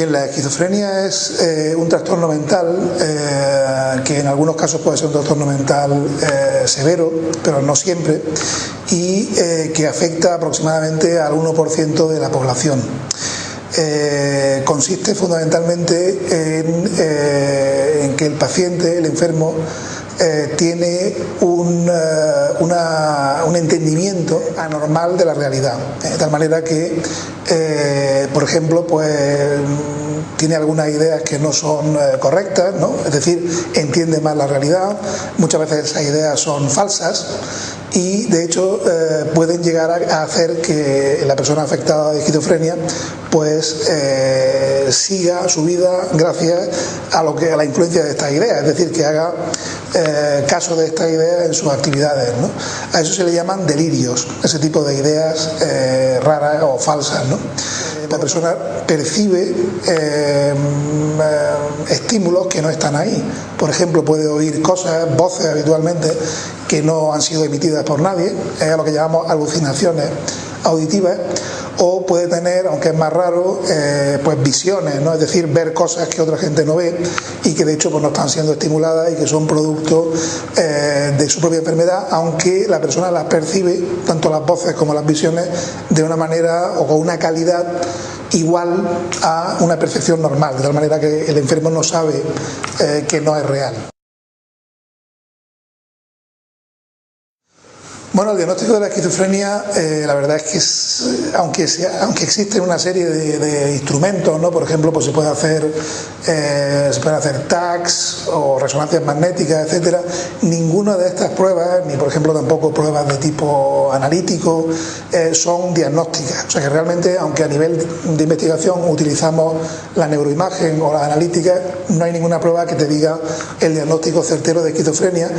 Bien, la esquizofrenia es un trastorno mental que en algunos casos puede ser un trastorno mental severo, pero no siempre, y que afecta aproximadamente al 1% de la población. Consiste fundamentalmente en que el paciente, el enfermo, tiene un entendimiento anormal de la realidad, de tal manera que, por ejemplo, pues tiene algunas ideas que no son correctas, ¿no? Es decir, entiende mal la realidad, muchas veces esas ideas son falsas y de hecho pueden llegar a hacer que la persona afectada de esquizofrenia pues siga su vida gracias a la influencia de estas ideas, es decir, que haga caso de estas ideas en sus actividades, ¿no? A eso se le llaman delirios, ese tipo de ideas raras o falsas, ¿no? La persona percibe estímulos que no están ahí. Por ejemplo, puede oír cosas, voces habitualmente, que no han sido emitidas por nadie, es lo que llamamos alucinaciones auditivas, o puede tener, aunque es más raro, pues visiones, ¿no? Es decir, ver cosas que otra gente no ve y que de hecho pues no están siendo estimuladas y que son producto de su propia enfermedad, aunque la persona las percibe, tanto las voces como las visiones, de una manera o con una calidad igual a una percepción normal, de tal manera que el enfermo no sabe que no es real. Bueno, el diagnóstico de la esquizofrenia, la verdad es que aunque existen una serie de instrumentos, ¿no? Por ejemplo, pues se pueden hacer TACs o resonancias magnéticas, etcétera. Ninguna de estas pruebas, ni por ejemplo tampoco pruebas de tipo analítico, son diagnósticas. O sea que realmente, aunque a nivel de investigación utilizamos la neuroimagen o la analítica, no hay ninguna prueba que te diga el diagnóstico certero de esquizofrenia,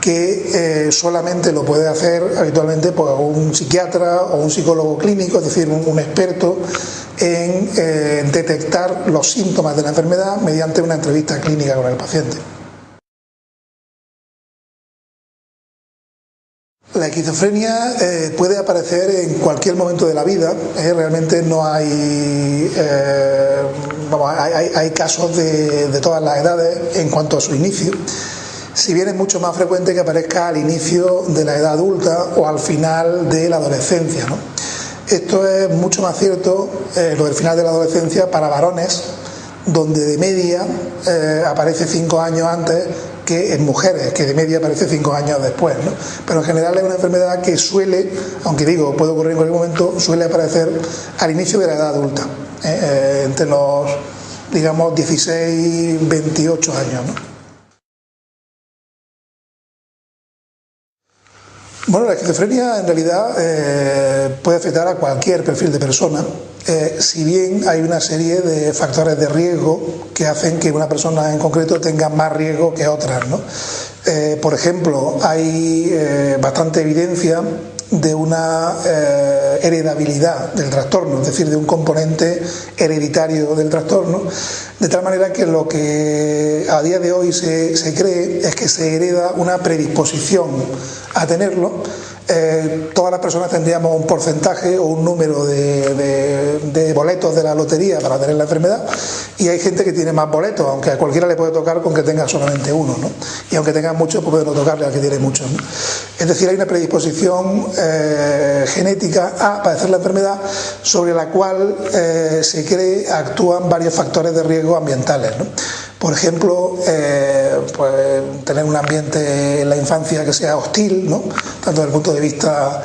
que solamente lo puede hacer habitualmente pues, un psiquiatra o un psicólogo clínico, es decir, un experto en detectar los síntomas de la enfermedad mediante una entrevista clínica con el paciente. La esquizofrenia puede aparecer en cualquier momento de la vida, realmente no hay, hay casos de todas las edades en cuanto a su inicio. Si bien es mucho más frecuente que aparezca al inicio de la edad adulta o al final de la adolescencia, ¿no? Esto es mucho más cierto, lo del final de la adolescencia, para varones, donde de media aparece 5 años antes que en mujeres, que de media aparece 5 años después, ¿no? Pero en general es una enfermedad que suele, aunque digo, puede ocurrir en cualquier momento, suele aparecer al inicio de la edad adulta, entre los, digamos, 16 y 28 años, ¿no? Bueno, la esquizofrenia en realidad puede afectar a cualquier perfil de persona, si bien hay una serie de factores de riesgo que hacen que una persona en concreto tenga más riesgo que otras, ¿no? Por ejemplo, hay bastante evidencia de una heredabilidad del trastorno, es decir, de un componente hereditario del trastorno, de tal manera que lo que a día de hoy se cree es que se hereda una predisposición a tenerlo. Todas las personas tendríamos un porcentaje o un número de boletos de la lotería para tener la enfermedad, y hay gente que tiene más boletos, aunque a cualquiera le puede tocar con que tenga solamente uno, ¿no? Y aunque tenga muchos, pues puede no tocarle al que tiene muchos, ¿no? Es decir, hay una predisposición genética a padecer la enfermedad, sobre la cual se cree actúan varios factores de riesgo ambientales, ¿no? Por ejemplo, pues tener un ambiente en la infancia que sea hostil, ¿no? Tanto desde el punto de vista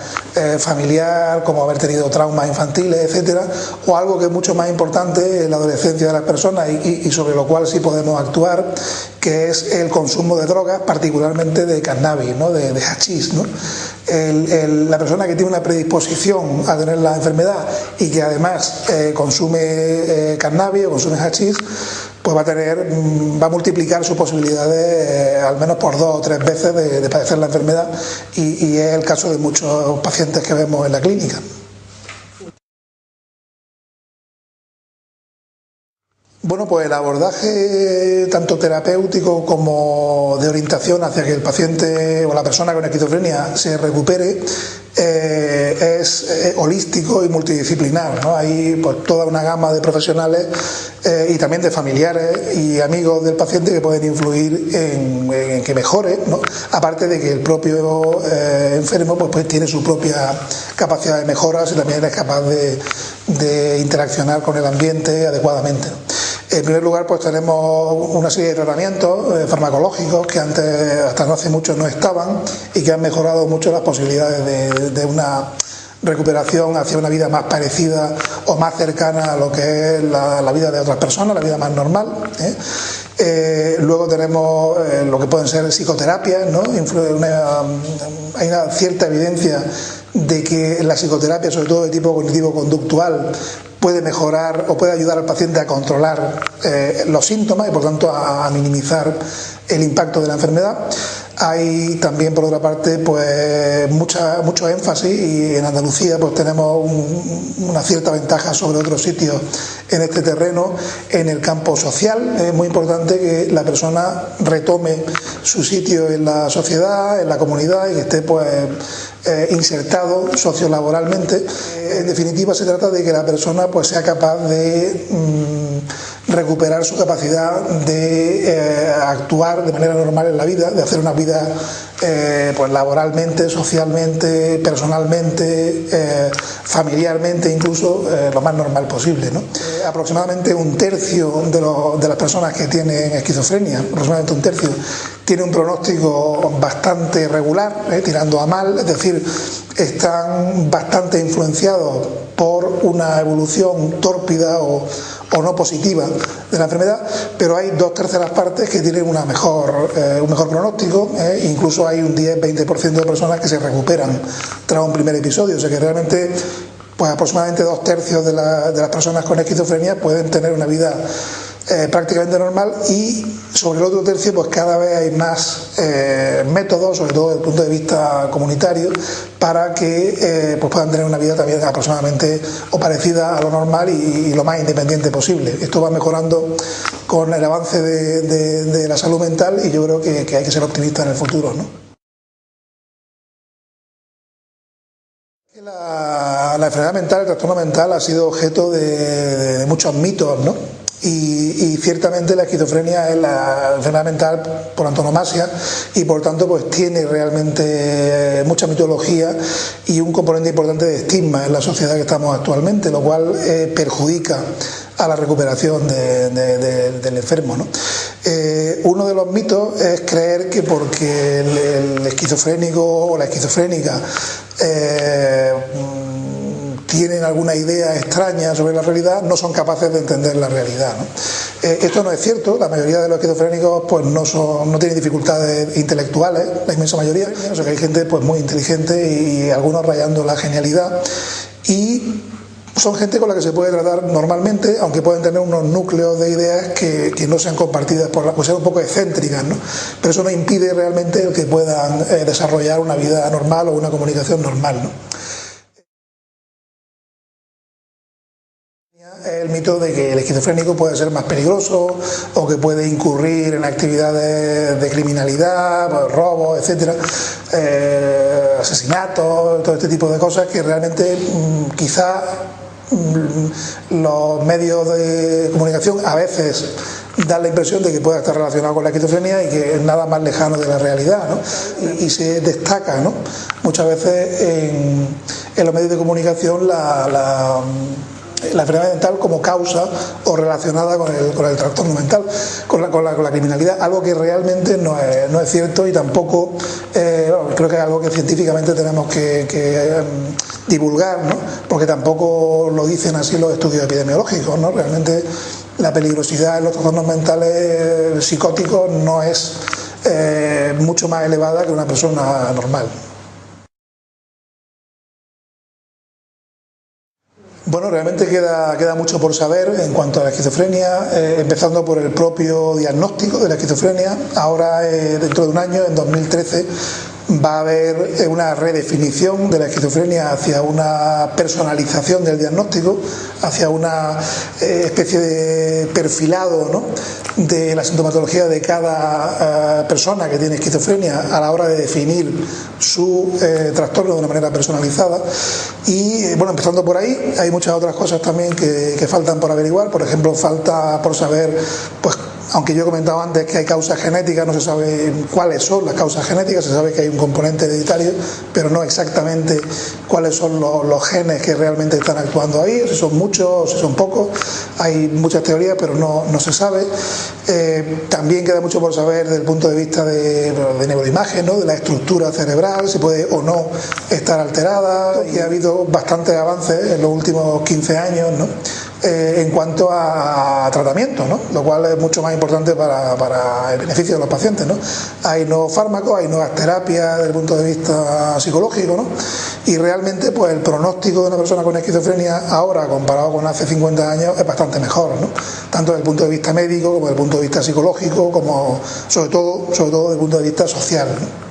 familiar como haber tenido traumas infantiles, etcétera, o algo que es mucho más importante en la adolescencia de las personas y sobre lo cual sí podemos actuar, que es el consumo de drogas, particularmente de cannabis, ¿no? de hachís, ¿no? La persona que tiene una predisposición a tener la enfermedad y que además consume cannabis o consume hachís, pues va a multiplicar sus posibilidades al menos por 2 o 3 veces de padecer la enfermedad, y es el caso de muchos pacientes que vemos en la clínica. Bueno, pues el abordaje tanto terapéutico como de orientación hacia que el paciente o la persona con esquizofrenia se recupere es holístico y multidisciplinar, ¿no? Hay pues toda una gama de profesionales y también de familiares y amigos del paciente que pueden influir en que mejore, ¿no? Aparte de que el propio enfermo pues tiene su propia capacidad de mejora y también es capaz de interaccionar con el ambiente adecuadamente, ¿no? En primer lugar, pues tenemos una serie de tratamientos farmacológicos que antes, hasta no hace mucho, no estaban y que han mejorado mucho las posibilidades de una recuperación hacia una vida más parecida o más cercana a lo que es la vida de otras personas, la vida más normal, ¿eh? Luego tenemos lo que pueden ser psicoterapias, ¿no? Hay una cierta evidencia de que la psicoterapia, sobre todo de tipo cognitivo-conductual, puede mejorar o puede ayudar al paciente a controlar los síntomas y por tanto a minimizar el impacto de la enfermedad. Hay también, por otra parte, pues mucho énfasis, y en Andalucía pues tenemos una cierta ventaja sobre otros sitios en este terreno, en el campo social. Es muy importante que la persona retome su sitio en la sociedad, en la comunidad, y que esté pues insertado sociolaboralmente. En definitiva, se trata de que la persona pues sea capaz de recuperar su capacidad de actuar de manera normal en la vida, de hacer una vida pues laboralmente, socialmente, personalmente, familiarmente, incluso lo más normal posible, ¿no? Aproximadamente un tercio de las personas que tienen esquizofrenia, aproximadamente un tercio, tiene un pronóstico bastante regular, tirando a mal, es decir, están bastante influenciados por una evolución tórpida o no positiva de la enfermedad, pero hay 2/3 partes que tienen un mejor pronóstico, incluso hay un 10-20% de personas que se recuperan tras un primer episodio, o sea que realmente pues aproximadamente 2/3 de las personas con esquizofrenia pueden tener una vida prácticamente normal, y sobre el otro tercio pues cada vez hay más métodos, sobre todo desde el punto de vista comunitario, para que pues puedan tener una vida también aproximadamente o parecida a lo normal y lo más independiente posible. Esto va mejorando con el avance de la salud mental, y yo creo que hay que ser optimista en el futuro, ¿no? La enfermedad mental, el trastorno mental, ha sido objeto de muchos mitos, ¿no? Y ciertamente la esquizofrenia es la enfermedad mental por antonomasia, y por tanto pues tiene realmente mucha mitología y un componente importante de estigma en la sociedad que estamos actualmente, lo cual perjudica a la recuperación del enfermo, ¿no? Uno de los mitos es creer que porque el esquizofrénico o la esquizofrénica tienen alguna idea extraña sobre la realidad, no son capaces de entender la realidad, ¿no? Esto no es cierto. La mayoría de los esquizofrénicos pues no tienen dificultades intelectuales, la inmensa mayoría, o sea que hay gente pues muy inteligente y algunos rayando la genialidad, y son gente con la que se puede tratar normalmente, aunque pueden tener unos núcleos de ideas que no sean compartidas pues sean un poco excéntricas, ¿no? Pero eso no impide realmente el que puedan desarrollar una vida normal o una comunicación normal, ¿no? El mito de que el esquizofrénico puede ser más peligroso o que puede incurrir en actividades de criminalidad, pues, robos, etcétera, asesinatos, todo este tipo de cosas que realmente quizá los medios de comunicación a veces dan la impresión de que pueda estar relacionado con la esquizofrenia y que es nada más lejano de la realidad, ¿no? Y se destaca, ¿no?, muchas veces en los medios de comunicación la enfermedad mental como causa o relacionada con el trastorno mental, con la criminalidad, algo que realmente no es cierto, y tampoco creo que es algo que científicamente tenemos que divulgar, ¿no?, porque tampoco lo dicen así los estudios epidemiológicos, ¿no? Realmente la peligrosidad en los trastornos mentales psicóticos no es mucho más elevada que una persona normal. Bueno, realmente queda mucho por saber en cuanto a la esquizofrenia, empezando por el propio diagnóstico de la esquizofrenia. Ahora, dentro de un año, en 2013, va a haber una redefinición de la esquizofrenia hacia una personalización del diagnóstico, hacia una especie de perfilado, ¿no?, de la sintomatología de cada persona que tiene esquizofrenia a la hora de definir su trastorno de una manera personalizada. Y bueno, empezando por ahí, hay muchas otras cosas también que faltan por averiguar. Por ejemplo, falta por saber, pues, aunque yo he comentado antes que hay causas genéticas, no se sabe cuáles son las causas genéticas, se sabe que hay un componente hereditario, pero no exactamente cuáles son los genes que realmente están actuando ahí, si son muchos, si son pocos. Hay muchas teorías, pero no se sabe. También queda mucho por saber desde el punto de vista de neuroimagen, ¿no?, de la estructura cerebral, si puede o no estar alterada, y ha habido bastantes avances en los últimos 15 años, ¿no?, en cuanto a tratamiento, ¿no?, lo cual es mucho más importante para el beneficio de los pacientes, ¿no? Hay nuevos fármacos, hay nuevas terapias desde el punto de vista psicológico, ¿no?, y realmente pues el pronóstico de una persona con esquizofrenia ahora comparado con hace 50 años es bastante mejor, ¿no?, tanto desde el punto de vista médico como desde el punto de vista psicológico, como sobre todo desde el punto de vista social, ¿no?